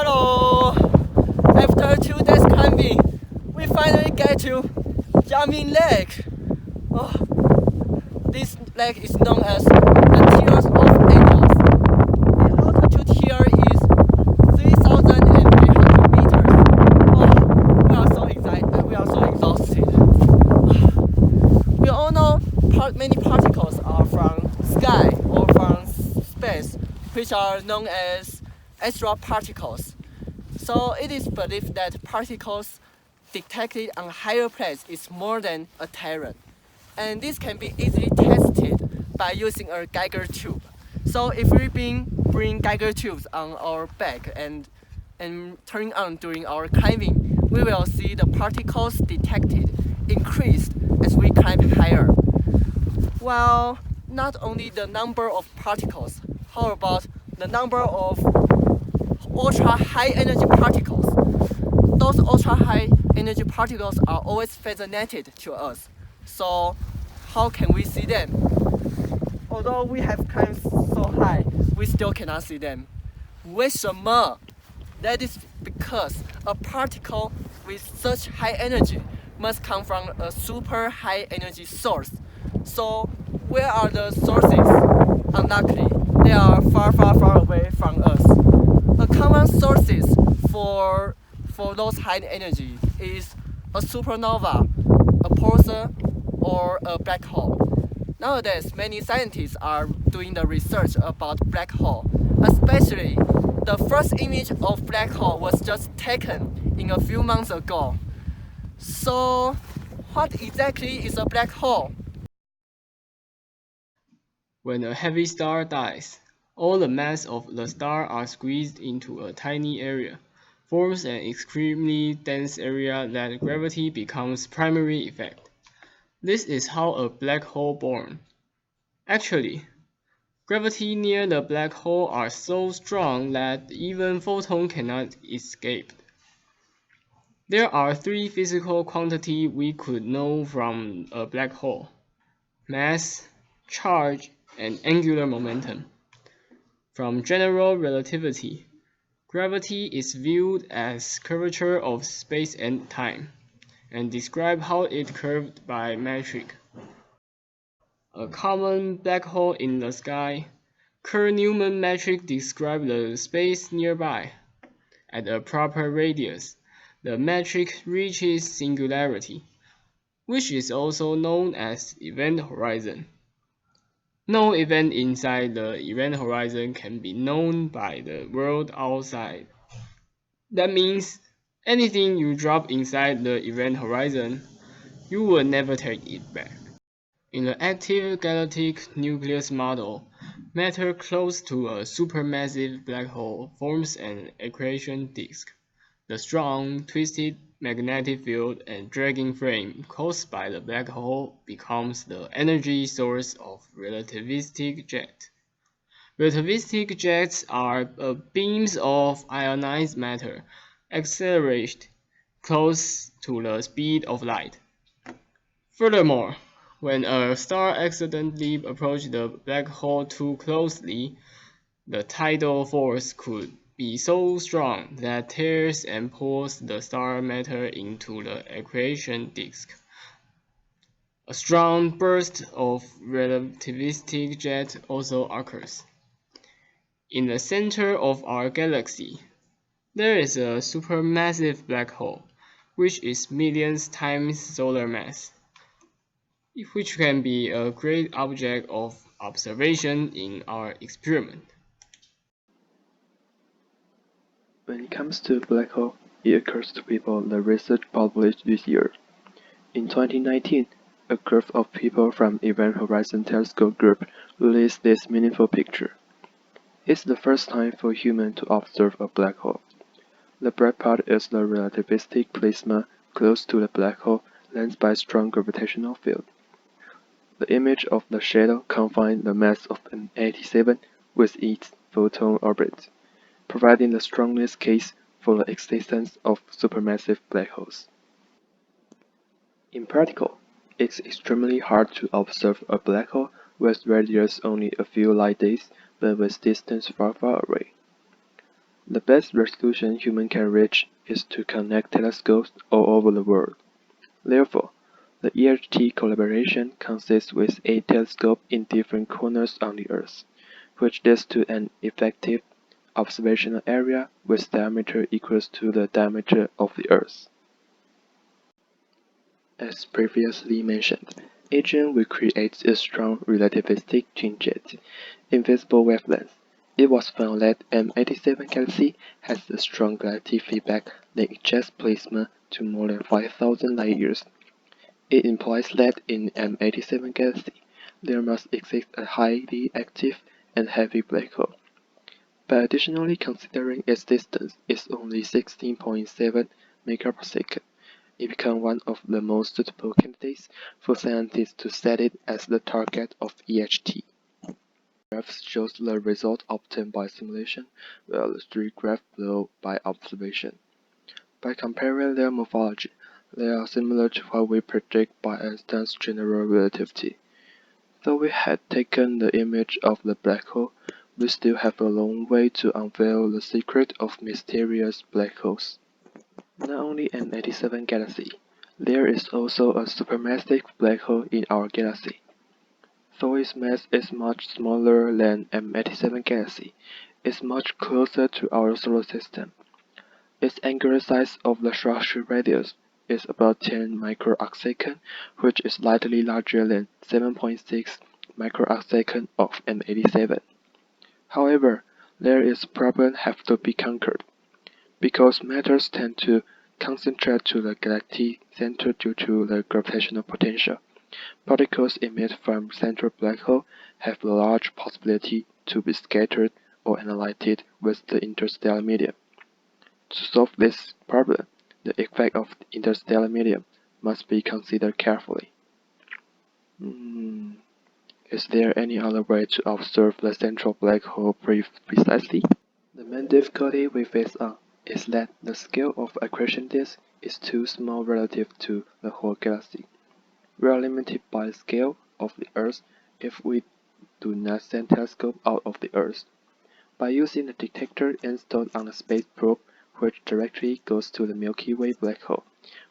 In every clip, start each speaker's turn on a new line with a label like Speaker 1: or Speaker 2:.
Speaker 1: Hello! After 2 days climbing, we finally get to Jamming Lake. Oh, this lake is known as the Tears of Angels. The altitude here is 3,800 meters. Oh, we are so excited. We are so exhausted. We all know many particles are from sky or from space, which are known as astral particles. So it is believed that particles detected on higher planes is more than a terrain. And this can be easily tested by using a Geiger tube. So if we bring Geiger tubes on our back and turn on during our climbing, we will see the particles detected increased as we climb higher. Well, not only the number of particles, how about the number of ultra high energy particles? Those ultra high energy particles are always fascinated to us. So how can we see them? Although we have climbed so high, we still cannot see them. 为什么? That is because a particle with such high energy must come from a super high energy source. So where are the sources? Unluckily, they are far away from us. A common sources for those high energy is a supernova, a pulsar, or a black hole. Nowadays, many scientists are doing the research about black hole, especially the first image of black hole was just taken in a few months ago. So, what exactly is a black hole?
Speaker 2: When a heavy star dies, all the mass of the star are squeezed into a tiny area, forms an extremely dense area that gravity becomes primary effect. This is how a black hole born. Actually, gravity near the black hole are so strong that even photon cannot escape. There are three physical quantities we could know from a black hole: mass, charge, and angular momentum. From general relativity, gravity is viewed as curvature of space and time, and describe how it curved by metric. A common black hole in the sky, Kerr-Newman metric describe the space nearby. At a proper radius, the metric reaches singularity, which is also known as event horizon. No event inside the event horizon can be known by the world outside. That means anything you drop inside the event horizon, you will never take it back. In the active galactic nucleus model, matter close to a supermassive black hole forms an accretion disk. The strong, twisted magnetic field and dragging frame caused by the black hole becomes the energy source of relativistic jet. Relativistic jets are beams of ionized matter accelerated close to the speed of light. Furthermore, when a star accidentally approaches the black hole too closely, the tidal force could be so strong that tears and pulls the star matter into the accretion disk. A strong burst of relativistic jet also occurs. In the center of our galaxy, there is a supermassive black hole, which is millions times solar mass, which can be a great object of observation in our experiment.
Speaker 3: When it comes to black hole, it occurs to people the research published this year. In 2019, a group of people from Event Horizon Telescope Group released this meaningful picture. It's the first time for humans to observe a black hole. The bright part is the relativistic plasma close to the black hole lensed by strong gravitational field. The image of the shadow confines the mass of M87 with its photon orbit, providing the strongest case for the existence of supermassive black holes. In practical, it's extremely hard to observe a black hole with radius only a few light days but with distance far away. The best resolution humans can reach is to connect telescopes all over the world. Therefore, the EHT collaboration consists with 8 telescopes in different corners on the Earth, which leads to an effective observational area with diameter equals to the diameter of the Earth. As previously mentioned, AGN will create a strong relativistic twin jet, invisible wavelength. It was found that M87 galaxy has a strong galactic feedback that ejects plasma to more than 5,000 light years. It implies that in M87 galaxy, there must exist a highly active and heavy black hole. But additionally, considering its distance is only 16.7 megaparsec, it becomes one of the most suitable candidates for scientists to set it as the target of EHT. Graph shows the result obtained by simulation, while the 3 graphs below by observation. By comparing their morphology, they are similar to what we predict by Einstein's general relativity. Though we had taken the image of the black hole, we still have a long way to unveil the secret of mysterious black holes. Not only an 87 galaxy, there is also a supermassive black hole in our galaxy. Though its mass is much smaller than M87 galaxy, it's much closer to our solar system. Its angular size of the structure radius is about 10 microarcsecond, which is slightly larger than 7.6 microarcsecond of M87. However, there is a problem have to be conquered. Because matters tend to concentrate to the galactic center due to the gravitational potential, particles emitted from central black hole have a large possibility to be scattered or annihilated with the interstellar medium. To solve this problem, the effect of the interstellar medium must be considered carefully. Is there any other way to observe the central black hole precisely? The main difficulty we face is that the scale of accretion disk is too small relative to the whole galaxy. We are limited by the scale of the Earth if we do not send telescopes out of the Earth. By using the detector installed on the space probe, which directly goes to the Milky Way black hole,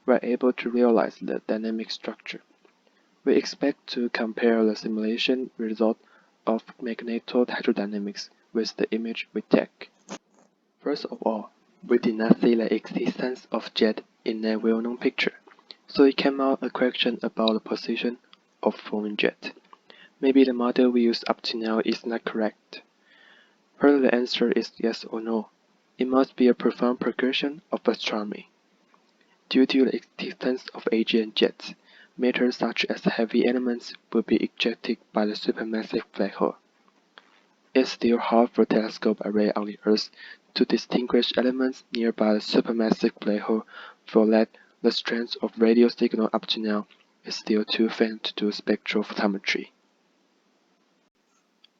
Speaker 3: we are able to realize the dynamic structure. We expect to compare the simulation result of magnetohydrodynamics with the image we take. First of all, we did not see the existence of jet in a well-known picture, so it came out a question about the position of forming jet. Maybe the model we used up to now is not correct. Whether the answer is yes or no, it must be a profound progression of astronomy. Due to the existence of AGN jets, matter such as heavy elements will be ejected by the supermassive black hole. It's still hard for telescope array on the Earth to distinguish elements nearby the supermassive black hole, for that the strength of radio signal up to now is still too faint to do spectral photometry.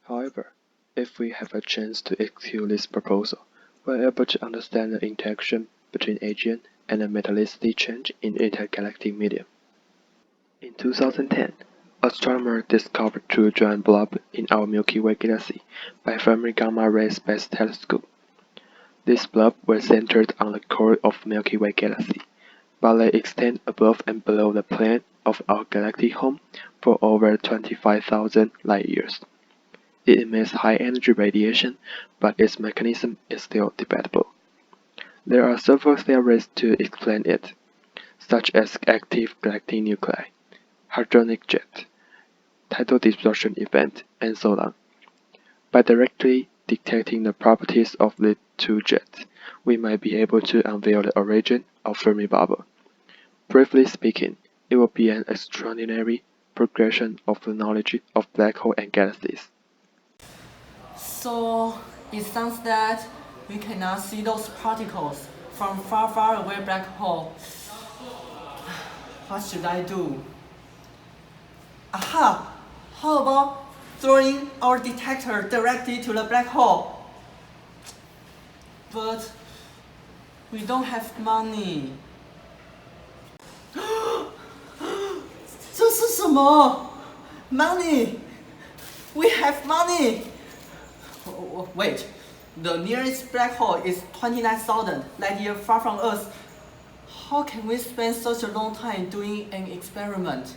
Speaker 3: However, if we have a chance to execute this proposal, we're able to understand the interaction between AGN and the metallicity change in intergalactic medium. In 2010, astronomers discovered 2 giant blobs in our Milky Way galaxy by Fermi Gamma Ray Space Telescope. These blobs were centered on the core of Milky Way galaxy, but they extend above and below the plane of our galactic home for over 25,000 light years. It emits high-energy radiation, but its mechanism is still debatable. There are several theories to explain it, such as active galactic nuclei, hadronic jet, tidal dispersion event, and so on. By directly detecting the properties of the 2 jets, we might be able to unveil the origin of Fermi bubble. Briefly speaking, it will be an extraordinary progression of the knowledge of black holes and galaxies.
Speaker 1: So it sounds that we cannot see those particles from far, far away black hole. What should I do? Aha! How about throwing our detector directly to the black hole? But we don't have money. 这是什么 ？Money! We have money! Wait, The nearest black hole is 29,000 light years far from Earth. How can we spend such a long time doing an experiment?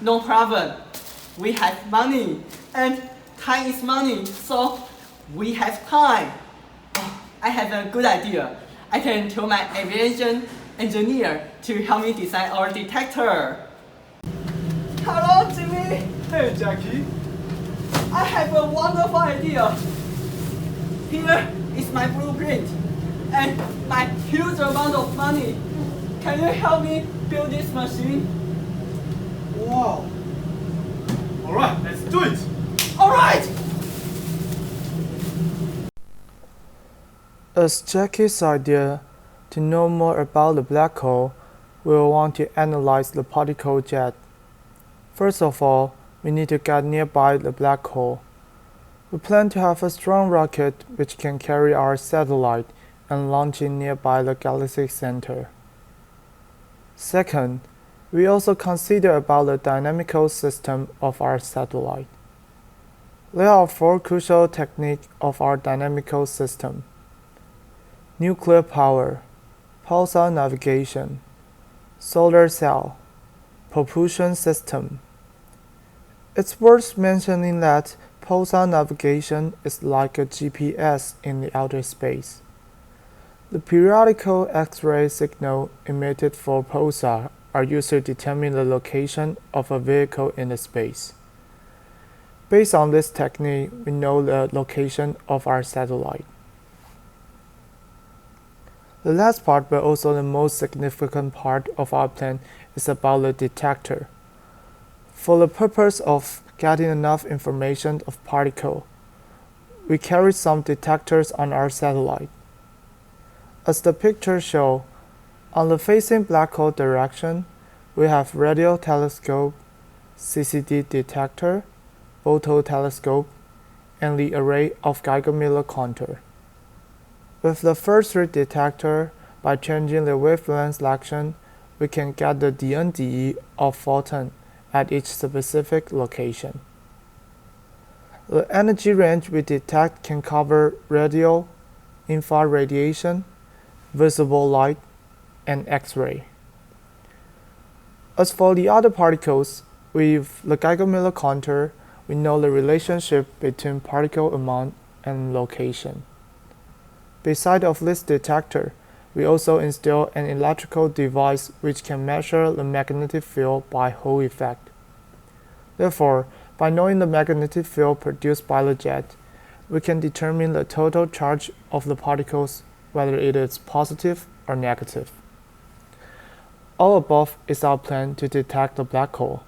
Speaker 1: No problem. We have money, and time is money, so we have time. I have a good idea. I can tell my aviation engineer to help me design our detector. Hello, Timmy.
Speaker 4: Hey, Jacky.
Speaker 1: I have a wonderful idea. Here is my blueprint and my huge amount of money. Can you help me build this machine?
Speaker 4: Wow. Alright, let's do it.
Speaker 1: All right.
Speaker 5: As Jacky's idea, to know more about the black hole, we will want to analyze the particle jet. First of all, we need to get nearby the black hole. We plan to have a strong rocket which can carry our satellite and launch it nearby the galaxy center. Second, we also consider about the dynamical system of our satellite. There are four crucial techniques of our dynamical system: nuclear power, pulsar navigation, solar cell, propulsion system. It's worth mentioning that pulsar navigation is like a GPS in the outer space. The periodical X-ray signal emitted for pulsar are used to determine the location of a vehicle in the space. Based on this technique, we know the location of our satellite. The last part, but also the most significant part of our plan, is about the detector. For the purpose of getting enough information of particle, we carry some detectors on our satellite. As the picture shows, on the facing black hole direction, we have radio telescope, CCD detector, photo telescope, and the array of Geiger-Miller counter. With the first three detectors, by changing the wavelength selection, we can get the DNDE of photon at each specific location. The energy range we detect can cover radio, infrared radiation, visible light, and X-ray. As for the other particles, with the Geiger-Miller counter, we know the relationship between particle amount and location. Beside of this detector, we also install an electrical device which can measure the magnetic field by Hall effect. Therefore, by knowing the magnetic field produced by the jet, we can determine the total charge of the particles, whether it is positive or negative. All above is our plan to detect the black hole.